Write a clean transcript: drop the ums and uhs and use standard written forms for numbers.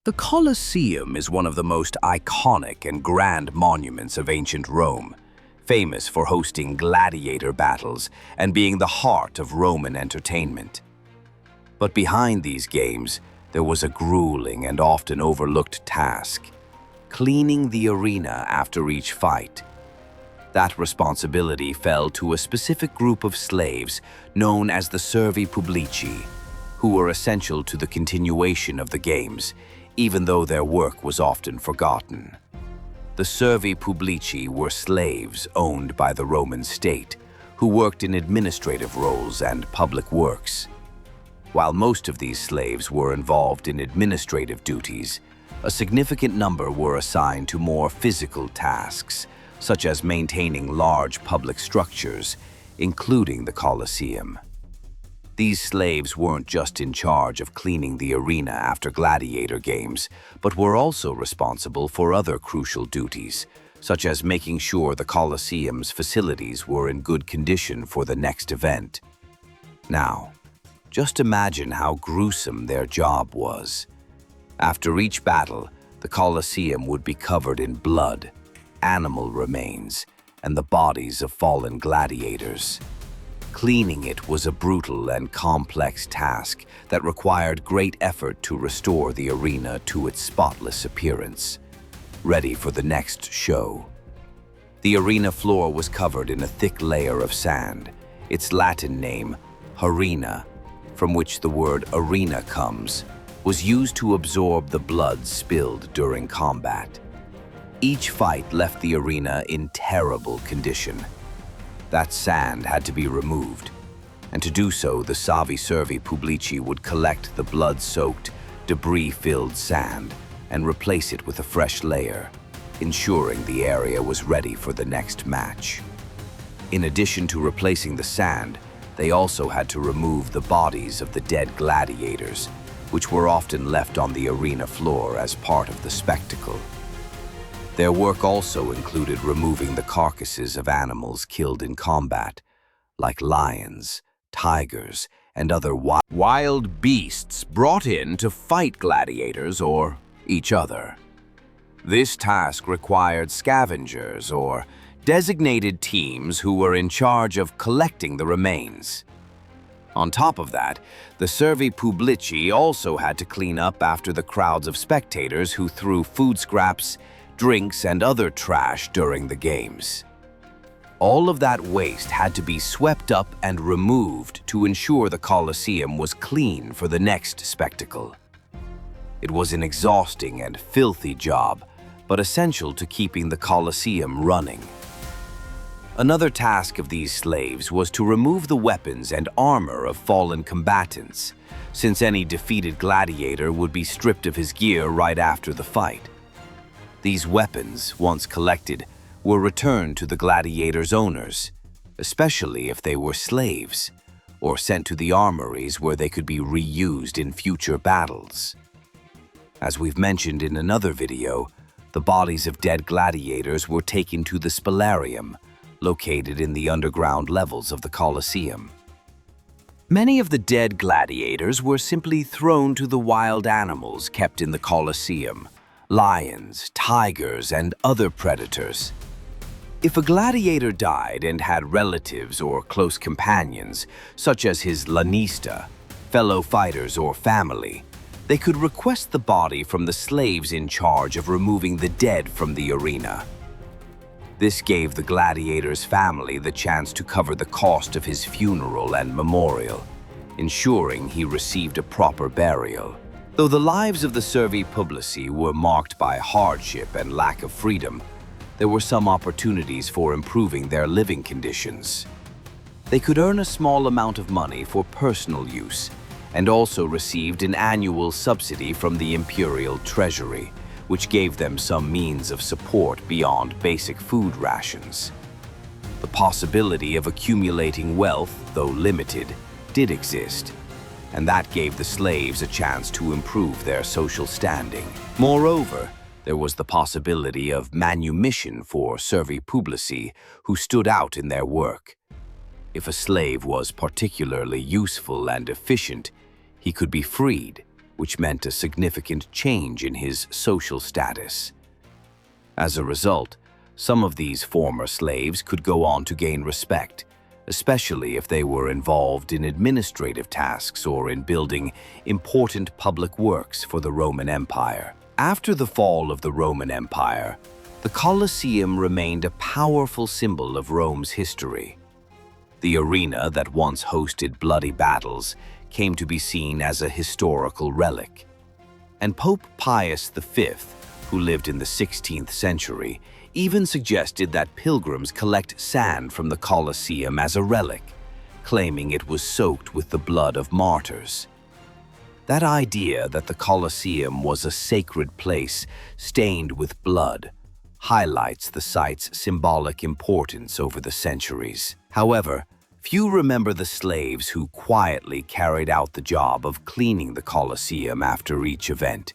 The Colosseum is one of the most iconic and grand monuments of ancient Rome, famous for hosting gladiator battles and being the heart of Roman entertainment. But behind these games, there was a grueling and often overlooked task: cleaning the arena after each fight. That responsibility fell to a specific group of slaves known as the Servi Publici, who were essential to the continuation of the games, even though their work was often forgotten. The Servi Publici were slaves owned by the Roman state, who worked in administrative roles and public works. While most of these slaves were involved in administrative duties, a significant number were assigned to more physical tasks, such as maintaining large public structures, including the Colosseum. These slaves weren't just in charge of cleaning the arena after gladiator games, but were also responsible for other crucial duties, such as making sure the Colosseum's facilities were in good condition for the next event. Now, just imagine how gruesome their job was. After each battle, the Colosseum would be covered in blood, animal remains, and the bodies of fallen gladiators. Cleaning it was a brutal and complex task that required great effort to restore the arena to its spotless appearance, ready for the next show. The arena floor was covered in a thick layer of sand, its Latin name, harina, from which the word arena comes, was used to absorb the blood spilled during combat. Each fight left the arena in terrible condition. That sand had to be removed, and to do so, the Servi Publici would collect the blood-soaked, debris-filled sand and replace it with a fresh layer, ensuring the area was ready for the next match. In addition to replacing the sand, they also had to remove the bodies of the dead gladiators, which were often left on the arena floor as part of the spectacle. Their work also included removing the carcasses of animals killed in combat, like lions, tigers, and other wild beasts brought in to fight gladiators or each other. This task required scavengers or designated teams who were in charge of collecting the remains. On top of that, the Servi Publici also had to clean up after the crowds of spectators who threw food scraps, drinks, and other trash during the games. All of that waste had to be swept up and removed to ensure the Colosseum was clean for the next spectacle. It was an exhausting and filthy job, but essential to keeping the Colosseum running. Another task of these slaves was to remove the weapons and armor of fallen combatants, since any defeated gladiator would be stripped of his gear right after the fight. These weapons, once collected, were returned to the gladiators' owners, especially if they were slaves, or sent to the armories where they could be reused in future battles. As we've mentioned in another video, the bodies of dead gladiators were taken to the Spalarium, located in the underground levels of the Colosseum. Many of the dead gladiators were simply thrown to the wild animals kept in the Colosseum: lions, tigers, and other predators. If a gladiator died and had relatives or close companions, such as his lanista, fellow fighters, or family, they could request the body from the slaves in charge of removing the dead from the arena. This gave the gladiator's family the chance to cover the cost of his funeral and memorial, ensuring he received a proper burial. Though the lives of the Servi Publici were marked by hardship and lack of freedom, there were some opportunities for improving their living conditions. They could earn a small amount of money for personal use, and also received an annual subsidy from the imperial treasury, which gave them some means of support beyond basic food rations. The possibility of accumulating wealth, though limited, did exist, and that gave the slaves a chance to improve their social standing. Moreover, there was the possibility of manumission for Servi Publici who stood out in their work. If a slave was particularly useful and efficient, he could be freed, which meant a significant change in his social status. As a result, some of these former slaves could go on to gain respect, especially if they were involved in administrative tasks or in building important public works for the Roman Empire. After the fall of the Roman Empire, the Colosseum remained a powerful symbol of Rome's history. The arena that once hosted bloody battles came to be seen as a historical relic. And Pope Pius V, who lived in the 16th century, even suggested that pilgrims collect sand from the Colosseum as a relic, claiming it was soaked with the blood of martyrs. That idea that the Colosseum was a sacred place stained with blood highlights the site's symbolic importance over the centuries. However, few remember the slaves who quietly carried out the job of cleaning the Colosseum after each event.